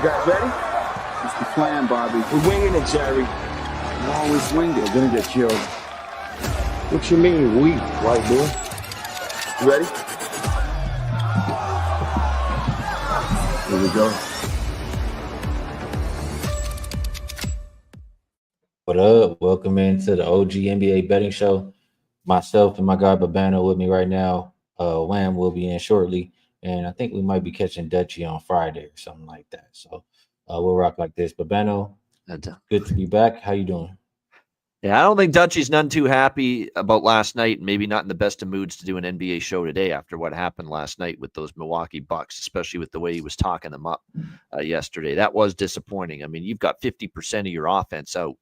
You guys ready? It's the plan, Bobby. We're winging it, Jerry. You always wing it. We're gonna get killed. What you mean, we, white boy? You ready? Here we go. What up? Welcome into the OG NBA betting show. Myself and my guy Babano with me right now. WAM will be in shortly, and I think we might be catching Dutchy on Friday or something like that. So we'll rock like this. Babano, good to be back. How you doing? Yeah, I don't think Dutchy's none too happy about last night, and maybe not in the best of moods to do an NBA show today after what happened last night with those Milwaukee Bucks, especially with the way he was talking them up yesterday. That was disappointing. I mean, you've got 50% of your offense out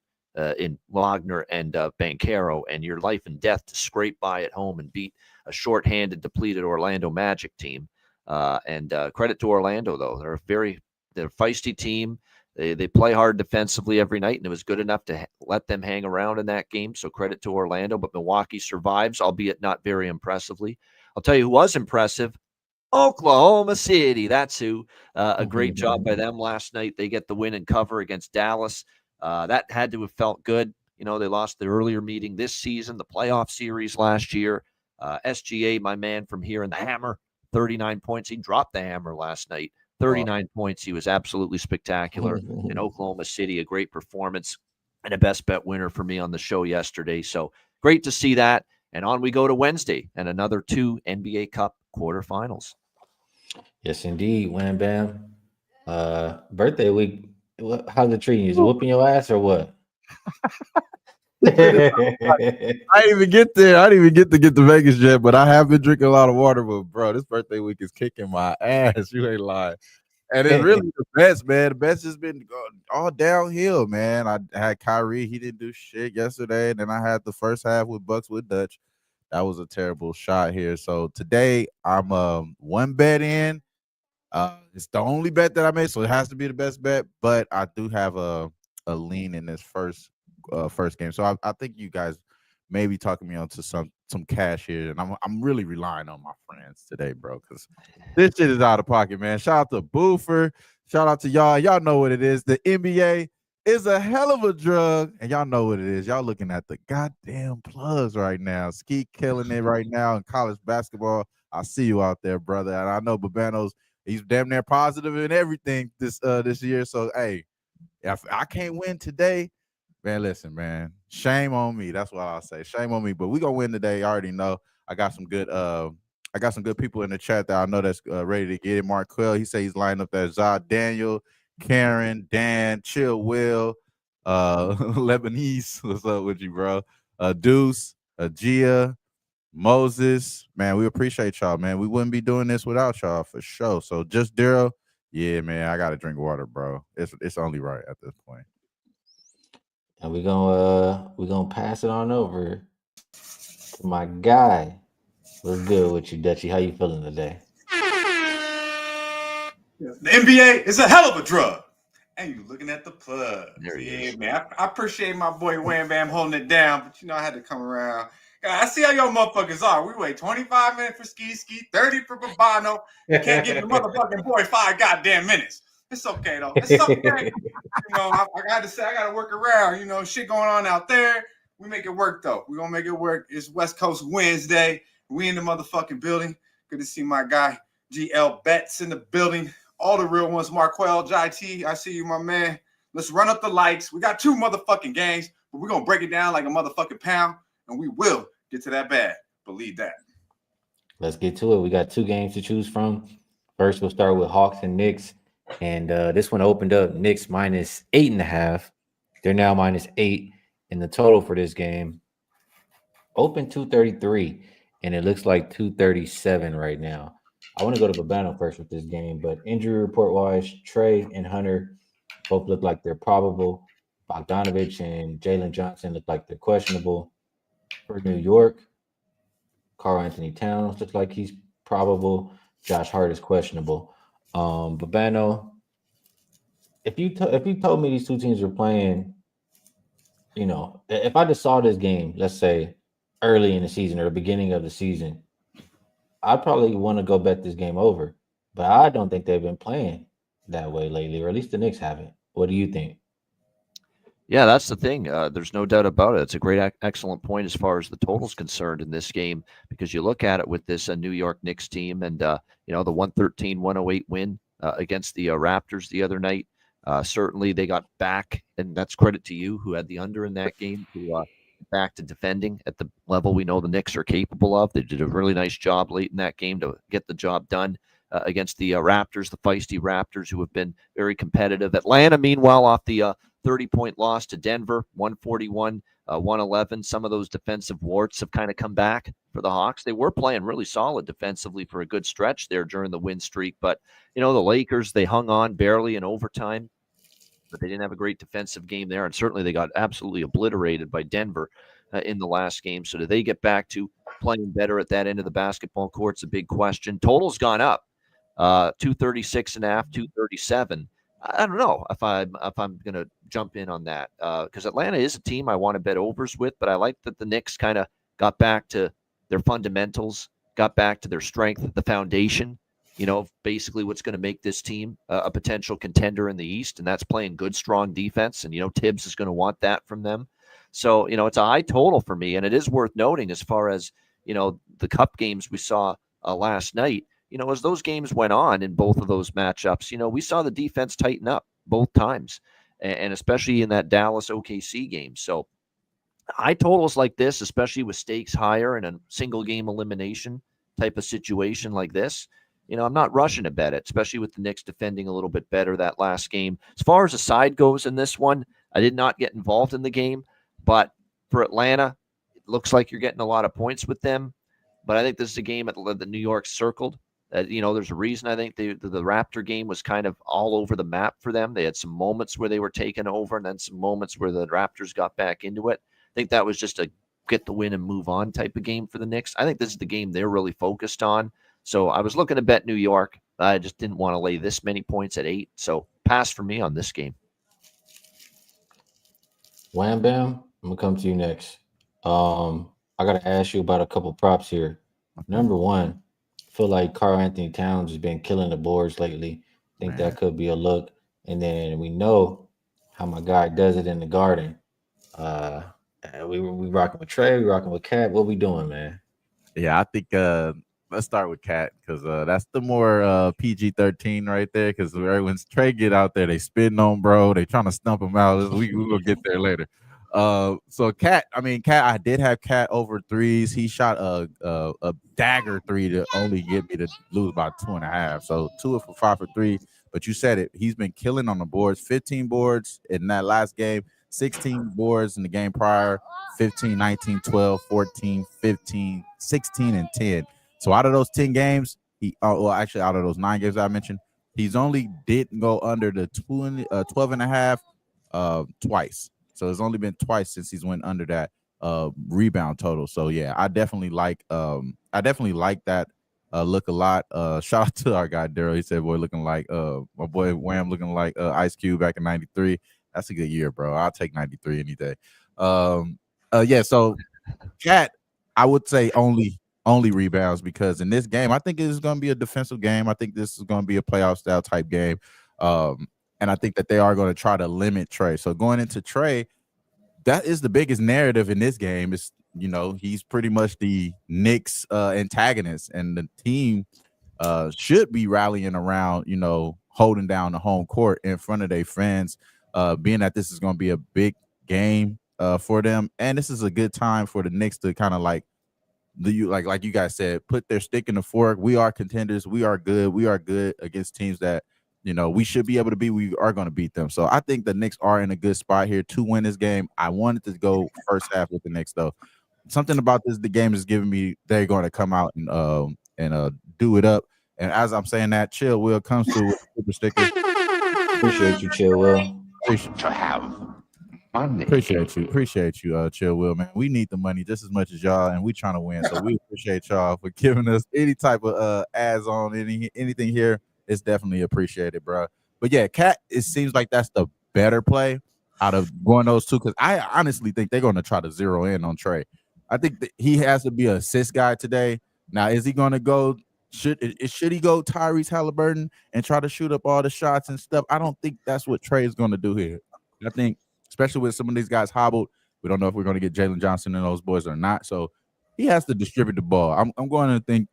in Wagner and Banchero, and your life and death to scrape by at home and beat a shorthanded, depleted Orlando Magic team. And credit to Orlando, though. They're a feisty team. They play hard defensively every night, and it was good enough to let them hang around in that game. So credit to Orlando, but Milwaukee survives, albeit not very impressively. I'll tell you who was impressive, Oklahoma City. That's who. A great job by them last night. They get the win and cover against Dallas. That had to have felt good. You know, they lost the earlier meeting this season, the playoff series last year. SGA, my man from here in the Hammer, 39 points. He dropped the hammer last night. 39 points. He was absolutely spectacular. In Oklahoma City, a great performance and a best bet winner for me on the show yesterday. So great to see that. And on we go to Wednesday and another 2 NBA Cup quarterfinals. Yes, indeed. Wham Bam. Birthday week. How's it treating you? Is it whooping your ass or what? I didn't even get there. I didn't even get to the Vegas yet, but I have been drinking a lot of water. But bro, this birthday week is kicking my ass. You ain't lying. And it's really the best, man. The best has been all downhill, man. I had Kyrie. He didn't do shit yesterday. And then I had the first half with Bucks with Dutch. That was a terrible shot here. So today I'm one bet in. It's the only bet that I made, so it has to be the best bet. But I do have a lean in this first game. So I think you guys may be talking me onto some cash here, and I'm really relying on my friends today, bro, because this shit is out of pocket, man. Shout out to Boofer. Shout out to y'all. Y'all know what it is. The NBA is a hell of a drug, and y'all know what it is. Y'all looking at the goddamn plugs right now. Skee killing it right now in college basketball. I see you out there, brother, and I know Babano's he's damn near positive in everything this year. So hey, if I can't win today, man, listen, man, shame on me. That's what I'll say. Shame on me. But we gonna win today. I already know. I got some good people in the chat that I know that's ready to get it. Mark Quell, he said he's lining up that Zod Daniel, Karen, Dan, Chill Will, Lebanese. What's up with you, bro? Deuce, Gia, Moses. Man, we appreciate y'all, man. We wouldn't be doing this without y'all for sure. So just Daryl, yeah, man, I gotta drink water, bro. It's only right at this point. And we're gonna pass it on over to my guy. What's good with you, Dutchy? How you feeling today? The NBA is a hell of a drug. And you looking at the plug. There he is. Man. I appreciate my boy Wham Bam holding it down, but you know I had to come around. I see how y'all motherfuckers are. We wait 25 minutes for Skee, 30 for Babano. You can't give the motherfucking boy 5 goddamn minutes. It's okay though. It's okay. You know, I got to say I got to work around. You know, shit going on out there. We make it work though. We gonna make it work. It's West Coast Wednesday. We in the motherfucking building. Good to see my guy GL Betts in the building. All the real ones. Marquell, JT. I see you, my man. Let's run up the likes. We got 2 motherfucking games, but we're gonna break it down like a motherfucking pound, and we will get to that bag. Believe that. Let's get to it. We got 2 games to choose from. First, we'll start with Hawks and Knicks. And this one opened up Knicks minus 8.5. They're now minus 8. And the total for this game opened 233. And it looks like 237 right now. I want to go to Babano first with this game. But injury report-wise, Trey and Hunter both look like they're probable. Bogdanovich and Jalen Johnson look like they're questionable. For New York, Karl Anthony Towns looks like he's probable. Josh Hart is questionable. Babano, if you told me these 2 teams were playing, you know, if I just saw this game, let's say early in the season or the beginning of the season, I'd probably want to go bet this game over. But I don't think they've been playing that way lately, or at least the Knicks haven't. What do you think? Yeah, that's the thing. There's no doubt about it. It's a great, excellent point as far as the total's concerned in this game, because you look at it with this New York Knicks team and, the 113-108 win against the Raptors the other night. Certainly they got back, and that's credit to you who had the under in that game, to back to defending at the level we know the Knicks are capable of. They did a really nice job late in that game to get the job done against the Raptors, the feisty Raptors, who have been very competitive. Atlanta, meanwhile, off the 30-point loss to Denver, 141, 111. Some of those defensive warts have kind of come back for the Hawks. They were playing really solid defensively for a good stretch there during the win streak. But, the Lakers, they hung on barely in overtime, but they didn't have a great defensive game there. And certainly they got absolutely obliterated by Denver in the last game. So do they get back to playing better at that end of the basketball court? It's a big question. Total's gone up, 236 and a half, 237. I don't know if I'm going to jump in on that, because Atlanta is a team I want to bet overs with, but I like that the Knicks kind of got back to their fundamentals, got back to their strength, the foundation, basically what's going to make this team a potential contender in the East, and that's playing good, strong defense, and, Tibbs is going to want that from them. So, it's a high total for me, and it is worth noting as far as, the cup games we saw last night. As those games went on in both of those matchups, we saw the defense tighten up both times, and especially in that Dallas OKC game. So high totals like this, especially with stakes higher in a single game elimination type of situation like this, I'm not rushing to bet it, especially with the Knicks defending a little bit better that last game. As far as the side goes in this one, I did not get involved in the game, but for Atlanta, it looks like you're getting a lot of points with them. But I think this is a game that New York circled. There's a reason I think the Raptor game was kind of all over the map for them. They had some moments where they were taken over, and then some moments where the Raptors got back into it. I think that was just a get the win and move on type of game for the Knicks. I think this is the game they're really focused on. So I was looking to bet New York. I just didn't want to lay this many points at 8. So pass for me on this game. Wham Bam, I'm gonna come to you next. I gotta ask you about a couple props here. Number one, I feel like Karl Anthony Towns has been killing the boards lately. I think that could be a look. And then we know how my guy does it in the Garden. We rocking with Trey, we rocking with Cat. What we doing, man? Yeah, I think let's start with Cat, because that's the more PG-13 right there. Because when Trey get out there, they spitting on bro. They trying to stump him out. We will get there later. So Cat, I did have Cat over threes. He shot a dagger 3 to only get me to lose by 2.5. So 2 for 5 for 3. But you said it. He's been killing on the boards. 15 boards in that last game. 16 boards in the game prior. 15, 19, 12, 14, 15, 16, and 10. So out of those 10 games, out of those 9 games I mentioned, he's only didn't go under the 12.5 twice. So it's only been twice since he's went under that rebound total. So yeah, I definitely like that look a lot. Shout out to our guy Daryl. He said, "Boy, looking like my boy Wham looking like Ice Cube back in '93." That's a good year, bro. I'll take 93 any day. Yeah. So Cat, I would say only rebounds, because in this game, I think it is going to be a defensive game. I think this is going to be a playoff style type game. And I think that they are going to try to limit Trey. So going into Trey, that is the biggest narrative in this game. Is he's pretty much the Knicks antagonist, and the team should be rallying around, holding down the home court in front of their fans, being that this is going to be a big game for them. And this is a good time for the Knicks to kind of like you guys said, put their stick in the fork. We are contenders. We are good. We are good against teams that we should be able to beat. We are going to beat them. So I think the Knicks are in a good spot here to win this game. I wanted to go first half with the Knicks, though. Something about the game is giving me they're going to come out and do it up. And as I'm saying that, Chill Will comes through with super sticker. Appreciate you, Chill Will. Appreciate you, Chill Will, man. We need the money just as much as y'all, and we trying to win. So we appreciate y'all for giving us any type of ads on anything here. It's definitely appreciated, bro. But yeah, Cat, it seems like that's the better play out of going those two, because I honestly think they're going to try to zero in on Trey. I think that he has to be an assist guy today. Now, is he going to go Should he go Tyrese Halliburton and try to shoot up all the shots and stuff? I don't think that's what Trey is going to do here. I think, especially with some of these guys hobbled, we don't know if we're going to get Jalen Johnson and those boys or not. So he has to distribute the ball. I'm going to think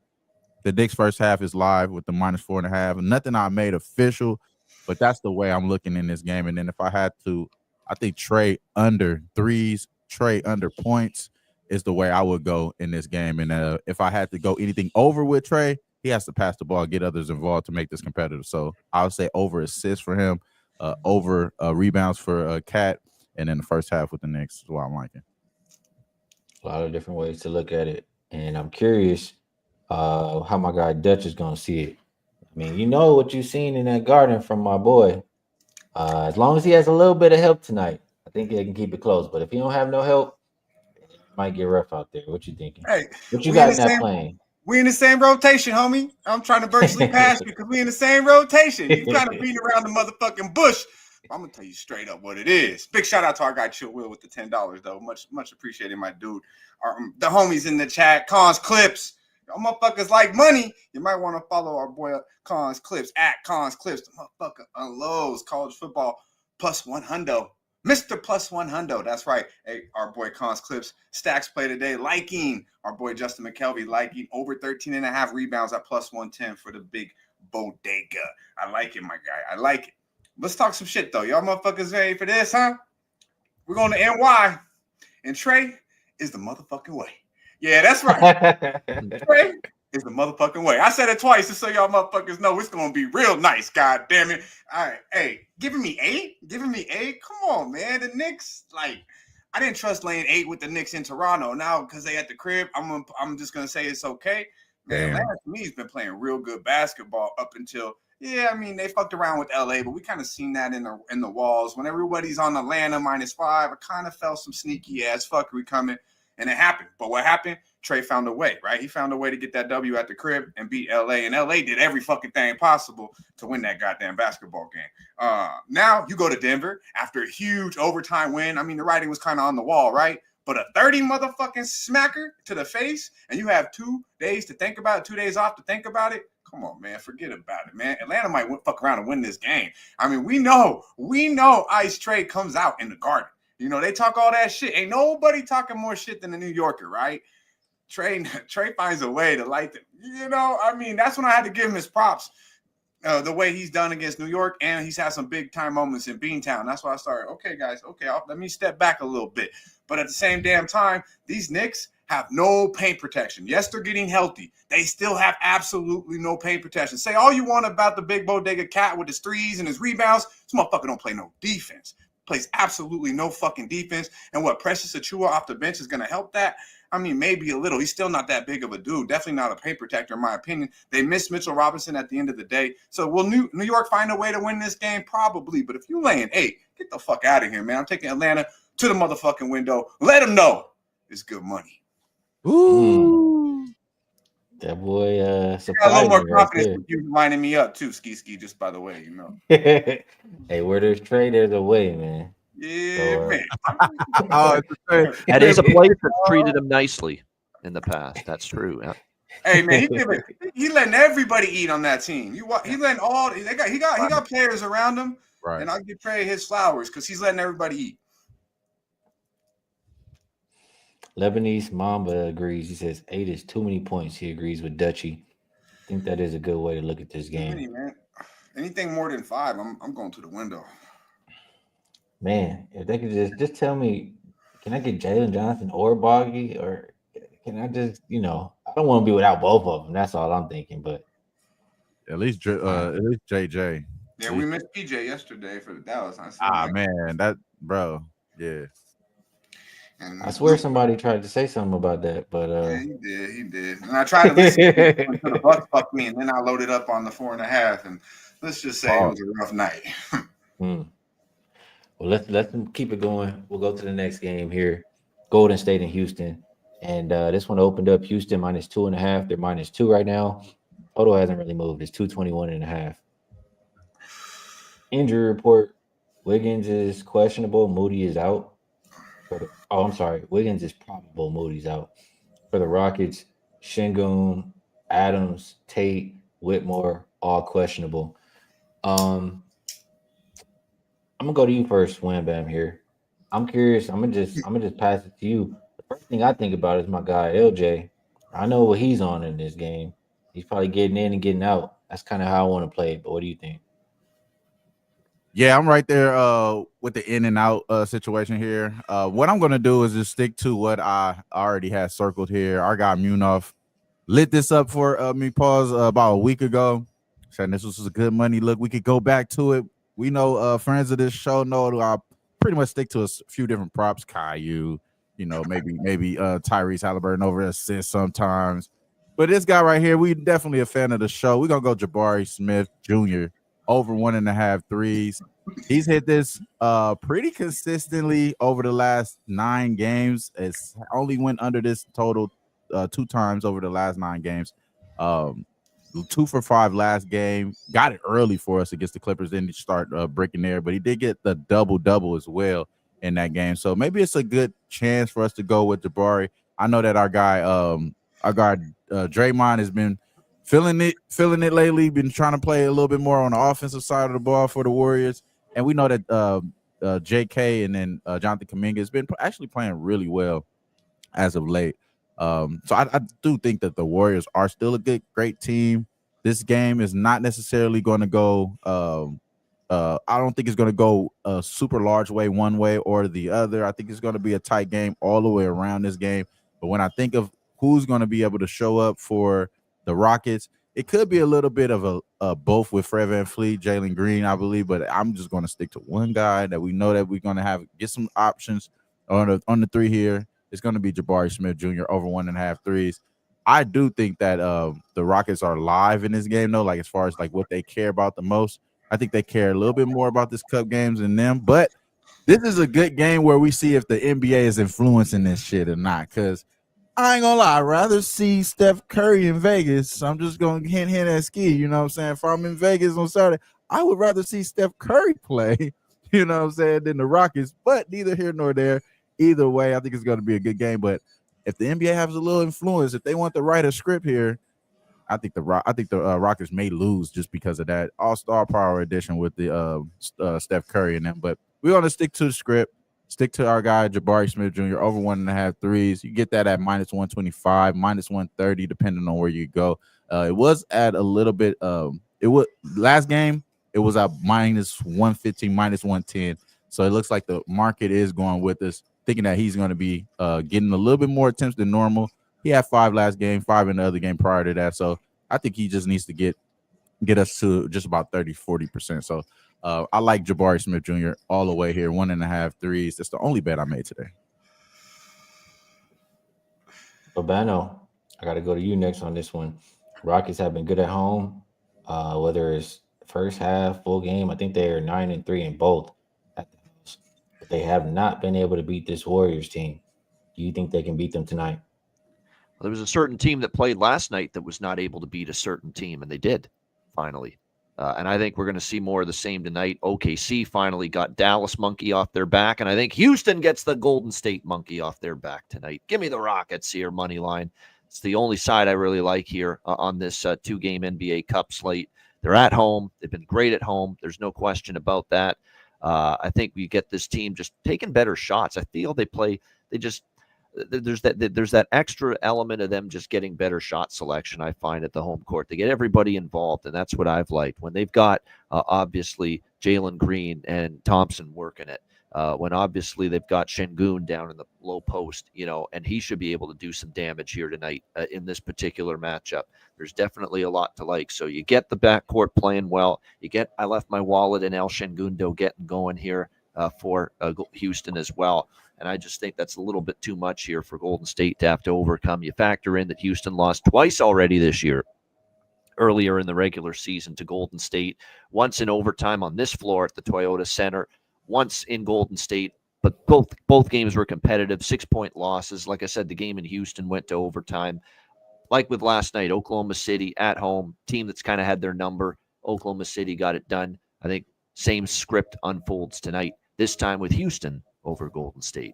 the Knicks first half is live with the -4.5. Nothing I made official, but that's the way I'm looking in this game. And then if I had to, I think Trey under threes, Trey under points is the way I would go in this game. And if I had to go anything over with Trey, he has to pass the ball, get others involved to make this competitive. So I would say over assists for him, over rebounds for Cat, and then the first half with the Knicks is what I'm liking. A lot of different ways to look at it. And I'm curious how my guy Dutch is going to see it. I mean, you know what you've seen in that garden from my boy. As long as he has a little bit of help tonight, I think he can keep it close. But if he don't have no help, it might get rough out there. What you thinking? Hey, what you got in that plane? We in the same rotation, homie. I'm trying to virtually pass you because we in the same rotation. You kind of beating around the motherfucking bush. I'm gonna tell you straight up what it is. Big shout out to our guy Chill Will with the $10 though. Much appreciated, my dude. The homies in the chat, Cons Clips. Y'all motherfuckers like money. You might want to follow our boy Cons Clips at Cons Clips. The motherfucker unloads college football +100. Mr. +100. That's right. Hey, our boy Cons Clips stacks play today. Liking our boy Justin McKelvey, liking over 13.5 rebounds at +110 for the big bodega. I like it, my guy. I like it. Let's talk some shit though. Y'all motherfuckers ready for this, huh? We're going to NY, and Trey is the motherfucking way. Yeah, that's right. Trey is the motherfucking way. I said it twice just so y'all motherfuckers know it's gonna be real nice. God damn it! All right, hey, giving me 8. Come on, man. The Knicks, like, I didn't trust laying 8 with the Knicks in Toronto. Now because they at the crib, I'm just gonna say it's okay. Man, Atlanta to me has been playing real good basketball up until. Yeah, I mean, they fucked around with LA, but we kind of seen that in the walls. When everybody's on Atlanta -5, I kind of felt some sneaky ass fuckery coming, and it happened. But what happened? Trey found a way, right? He found a way to get that W at the crib and beat LA, and LA did every fucking thing possible to win that goddamn basketball game. Now you go to Denver after a huge overtime win. I mean, the writing was kind of on the wall, right? But a 30 motherfucking smacker to the face, and you have 2 days to think about it, 2 days off to think about it. Come on, man. Forget about it, man. Atlanta might fuck around and win this game. I mean, we know Ice Trey comes out in the Garden. You know, they talk all that shit. Ain't nobody talking more shit than the New Yorker, right? Trey finds a way to light them. You know, I mean, that's when I had to give him his props. The way he's done against New York, and he's had some big time moments in Beantown. That's why I started, okay, guys, let me step back a little bit. But at the same damn time, these Knicks have no paint protection. Yes, they're getting healthy. They still have absolutely no paint protection. Say all you want about the big bodega cat with his threes and his rebounds. This motherfucker don't play no defense. Plays absolutely no fucking defense. And what, Precious Achiuwa off the bench is going to help that? I mean, maybe a little. He's still not that big of a dude. Definitely not a paint protector, in my opinion. They missed Mitchell Robinson at the end of the day. So will New York find a way to win this game? Probably. But if you laying 8, get the fuck out of here, man. I'm taking Atlanta to the motherfucking window. Let them know it's good money. Ooh. That boy surprised got a little more right confidence with you lining me up too, Skee, just by the way, you know. Hey, where there's Trey, there's a way, man. Yeah, man. That is a place that treated him nicely in the past. That's true. Yeah. Hey man, he letting everybody eat on that team. He letting all he got players around him, right? And I'll give Trey his flowers because he's letting everybody eat. Lebanese Mamba agrees. He says 8 is too many points. He agrees with Dutchy. I think that is a good way to look at this game. Many, man. Anything more than 5, I'm going to the window. Man, if they could just tell me, can I get Jalen Johnson or Boggy, or can I just, I don't want to be without both of them. That's all I'm thinking. But at least JJ. Yeah, we missed PJ yesterday for the Dallas. Man, that bro, yeah. And I swear somebody tried to say something about that, but yeah, he did. And I tried to listen to the Bucks fuck me, and then I loaded up on the 4.5, and let's just say it was a rough night. Well, let's keep it going. We'll go to the next game here. Golden State and Houston. And this one opened up Houston -2.5. They're -2 right now. Total hasn't really moved. It's 221.5. Injury report. Wiggins is questionable. Moody is out. I'm sorry. Wiggins is probable. Moody's out. For the Rockets, Şengün, Adams, Tate, Whitmore, all questionable. I'm gonna go to you first, Wham Bam. Here, I'm curious. I'm gonna just pass it to you. The first thing I think about is my guy LJ. I know what he's on in this game. He's probably getting in and getting out. That's kind of how I want to play it. But what do you think? Yeah, I'm right there with the in and out situation here. What I'm gonna do is just stick to what I already had circled here. Our guy Munaf lit this up for me pause about a week ago, saying this was a good money look. We could go back to it. We know friends of this show know that I pretty much stick to a few different props. Caillou, maybe Tyrese Halliburton over assist sometimes. But this guy right here, we definitely a fan of the show. We're gonna go Jabari Smith Jr. over 1.5 threes. He's hit this pretty consistently over the last 9 games. It's only went under this total 2 times over the last 9 games. 2 for 5 last game. Got it early for us against the Clippers. Then he start breaking there, but he did get the double as well in that game. So maybe it's a good chance for us to go with Jabari. I know that our guy Draymond has been feeling it lately. Been trying to play a little bit more on the offensive side of the ball for the Warriors, and we know that J.K. and then Jonathan Kuminga has been actually playing really well as of late. So I do think that the Warriors are still a great team. This game is not necessarily going to go. I don't think it's going to go a super large way one way or the other. I think it's going to be a tight game all the way around this game. But when I think of who's going to be able to show up for the Rockets, it could be a little bit of a both with Fred VanVleet, Jalen Green, I believe. But I'm just going to stick to one guy that we know that we're going to get some options on the 3 here. It's going to be Jabari Smith Jr. over 1.5 threes. I do think that the Rockets are live in this game, though, like as far as like what they care about the most. I think they care a little bit more about this Cup games than them. But this is a good game where we see if the NBA is influencing this shit or not. Because I ain't gonna lie, I'd rather see Steph Curry in Vegas. I'm just gonna hint at Skee. You know what I'm saying? If I'm in Vegas on Saturday, I would rather see Steph Curry play, you know what I'm saying, than the Rockets. But neither here nor there. Either way, I think it's going to be a good game. But if the NBA has a little influence, if they want to write a script here, I think the Rockets may lose just because of that All-Star Power edition with the Steph Curry and them. But we're going to stick to the script, stick to our guy Jabari Smith Jr. over 1.5 threes. You get that at minus 125, minus 130, depending on where you go. It was at a little bit. It was last game. It was at minus 115, minus 110. So it looks like the market is going with us, thinking that he's going to be getting a little bit more attempts than normal. He had 5 last game, 5 in the other game prior to that. So I think he just needs to get us to just about 30-40%. So I like Jabari Smith Jr. all the way here, 1.5 threes. That's the only bet I made today. Urbano, I got to go to you next on this one. Rockets have been good at home, whether it's first half, full game. I think they are 9-3 in both at the house. But they have not been able to beat this Warriors team. Do you think they can beat them tonight? Well, there was a certain team that played last night that was not able to beat a certain team, and they did, finally. And I think we're going to see more of the same tonight. OKC finally got Dallas monkey off their back, and I think Houston gets the Golden State monkey off their back tonight. Give me the Rockets here, money line. It's the only side I really like here on this 2-game NBA Cup slate. They're at home. They've been great at home. There's no question about that. I think we get this team just taking better shots. I feel there's that extra element of them just getting better shot selection. I find at the home court, they get everybody involved, and that's what I've liked when they've got obviously Jalen Green and Thompson working it. When obviously they've got Şengün down in the low post, and he should be able to do some damage here tonight in this particular matchup. There's definitely a lot to like. So you get the backcourt playing well. I left my wallet in El Şengün getting going here for Houston as well. And I just think that's a little bit too much here for Golden State to have to overcome. You factor in that Houston lost twice already this year, earlier in the regular season to Golden State, once in overtime on this floor at the Toyota Center, once in Golden State, but both games were competitive, 6-point losses. Like I said, the game in Houston went to overtime. Like with last night, Oklahoma City at home, team that's kind of had their number. Oklahoma City got it done. I think same script unfolds tonight, this time with Houston over Golden State.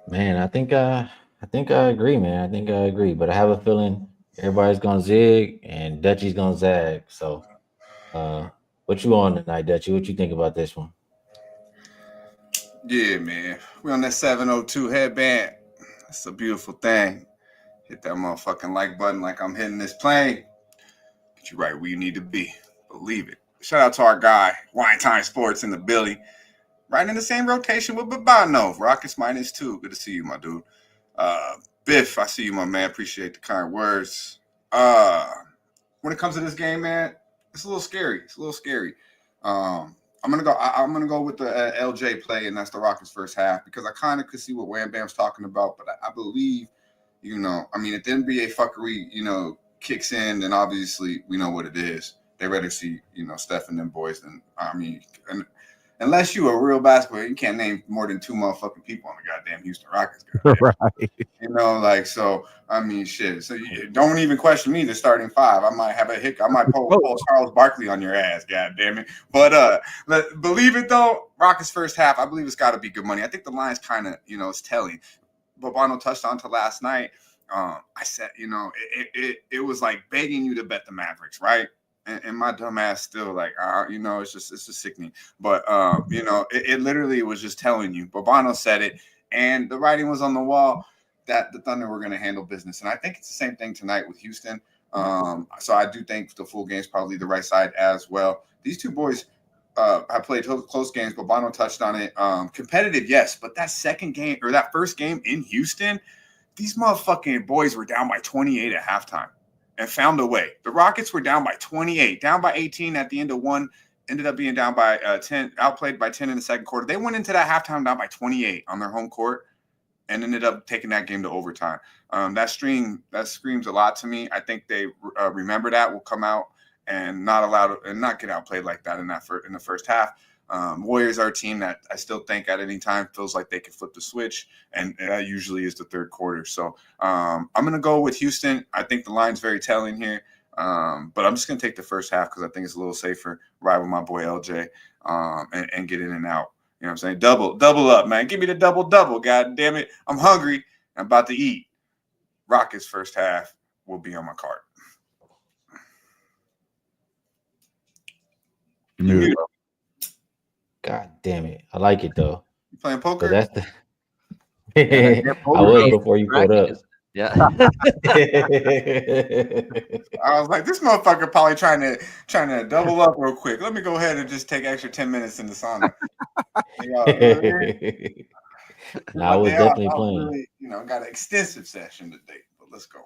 Man, I think I think I agree, man. I think I agree, but I have a feeling everybody's gonna zig and Dutchy's gonna zag. So, what you on tonight, Dutchy? What you think about this one? Yeah, man. We on that 702 headband. It's a beautiful thing. Hit that motherfucking like button like I'm hitting this plane. Get you right where you need to be. Believe it. Shout out to our guy, Wine Time Sports in the building. Right in the same rotation with Babano. Rockets -2. Good to see you, my dude. Biff, I see you, my man. Appreciate the kind words. When it comes to this game, man, it's a little scary. It's a little scary. I'm gonna go. I'm gonna go with the LJ play, and that's the Rockets' first half because I kind of could see what Wham Bam's talking about, but I believe, I mean, if the NBA fuckery, kicks in, then obviously we know what it is. They rather see, Steph and them boys than unless you a real basketball, you can't name more than 2 motherfucking people on the goddamn Houston Rockets. Right. So I mean, shit. So you don't even question me. The starting 5, I might have a hick. I might pull Charles Barkley on your ass. God damn it. But believe it though, Rockets first half, I believe it's got to be good money. I think the line's kind of, it's telling. Bobano touched on to last night. I said, it was like begging you to bet the Mavericks, right? And my dumb ass still like, it's just sickening. But it literally was just telling you. Bobano said it, and the writing was on the wall that the Thunder were going to handle business. And I think it's the same thing tonight with Houston. So I do think the full game is probably the right side as well. These two boys have played close games. Bobano touched on it. Competitive, yes, but that first game in Houston, these motherfucking boys were down by 28 at halftime and found a way. The Rockets were down by 28, down by 18 at the end of one, ended up being down by 10, outplayed by 10 in the second quarter. They went into that halftime down by 28 on their home court and ended up taking that game to overtime. That screams a lot to me. I think they remember that, will come out and not get outplayed like that in the first half. Warriors are a team that I still think at any time feels like they could flip the switch, and that usually is the third quarter. So I'm going to go with Houston. I think the line's very telling here, but I'm just going to take the first half because I think it's a little safer. Ride with my boy LJ and get in and out. You know what I'm saying? Double up, man. Give me the double. God damn it. I'm hungry. I'm about to eat. Rockets first half will be on my card. God damn it. I like it though. You playing poker? So that's the I was before you pulled up. Yeah. I was like, this motherfucker probably trying to double up real quick. Let me go ahead and just take extra 10 minutes in the sauna. No, I was definitely playing. Really, got an extensive session today, but let's go.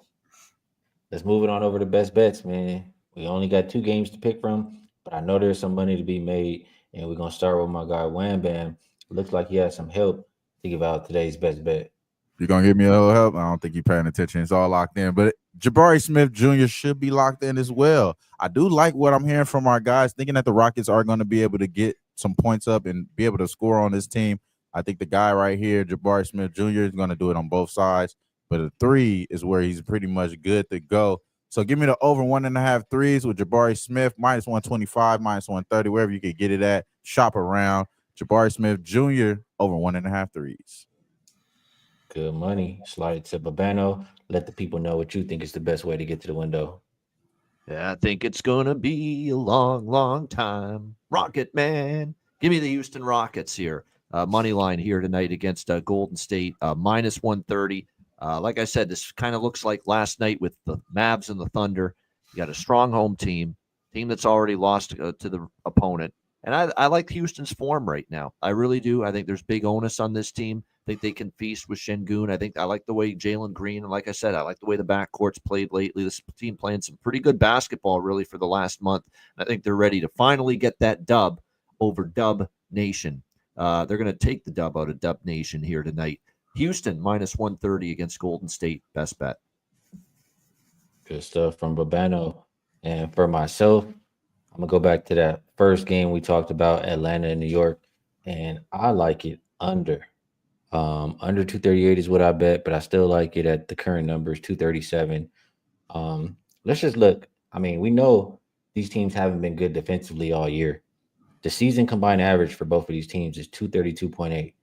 Let's move it on over to best bets, man. We only got 2 games to pick from, but I know there's some money to be made, and we're gonna start with my guy Wham Bam. Looks like he has some help to give out today's best bet. You're gonna give me a little help? I don't think you're paying attention. It's all locked in, but Jabari Smith Jr. should be locked in as well. I do like what I'm hearing from our guys, thinking that the Rockets are going to be able to get some points up and be able to score on this team. I think the guy right here, Jabari Smith Jr., is going to do it on both sides, but a 3 is where he's pretty much good to go. So give me the over 1.5 threes with Jabari Smith, -125, -130, wherever you can get it at. Shop around. Jabari Smith Jr. over 1.5 threes. Good money. Slide it to Babano. Let the people know what you think is the best way to get to the window. Yeah, I think it's going to be a long, long time. Rocket Man. Give me the Houston Rockets here. Money line here tonight against Golden State, -130. Like I said, this kind of looks like last night with the Mavs and the Thunder. You got a strong home team that's already lost to the opponent. And I like Houston's form right now. I really do. I think there's big onus on this team. I think they can feast with Şengün. I like the way Jalen Green, and like I said, I like the way the backcourt's played lately. This team playing some pretty good basketball, really, for the last month. I think they're ready to finally get that dub over Dub Nation. They're going to take the dub out of Dub Nation here tonight. Houston, -130 against Golden State. Best bet. Good stuff from Babano. And for myself, I'm going to go back to that first game we talked about, Atlanta and New York, and I like it under. Under 238 is what I bet, but I still like it at the current numbers, 237. Let's just look. I mean, we know these teams haven't been good defensively all year. The season combined average for both of these teams is 232.8,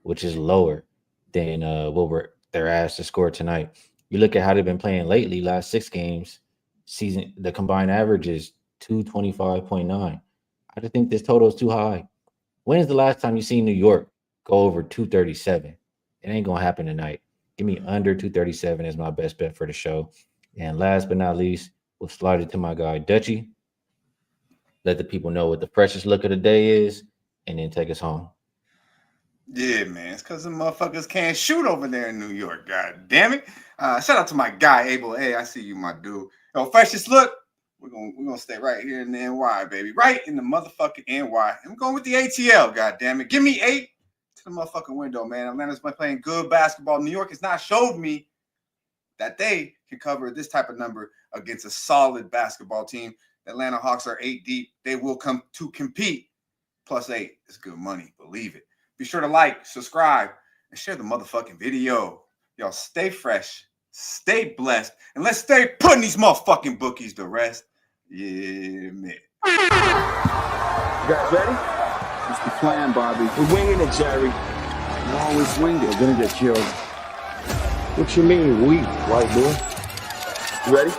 which is lower than what we're their ass to score tonight. You look at how they've been playing lately, last 6 games, season, the combined average is 225.9. I just think this total is too high. When is the last time you seen New York go over 237? It ain't gonna happen tonight. Give me under 237 is my best bet for the show. And last but not least, we'll slide it to my guy Dutchie. Let the people know what the freshest look of the day is, and then take us home. Yeah, man. It's because the motherfuckers can't shoot over there in New York. God damn it. Shout out to my guy, Abel. Hey, I see you, my dude. Yo, freshest look. We're gonna stay right here in the NY, baby. Right in the motherfucking NY. I'm going with the ATL, god damn it. Give me 8 to the motherfucking window, man. Atlanta's been playing good basketball. New York has not showed me that they can cover this type of number against a solid basketball team. The Atlanta Hawks are 8 deep. They will come to compete. +8 is good money. Believe it. Be sure to like, subscribe, and share the motherfucking video. Y'all stay fresh, stay blessed, and let's stay putting these motherfucking bookies to rest. Yeah, man. You guys ready? It's the plan, Bobby. We're winging it, Jerry. You always wing We're it. gonna get killed. What you mean, we, white boy? You ready?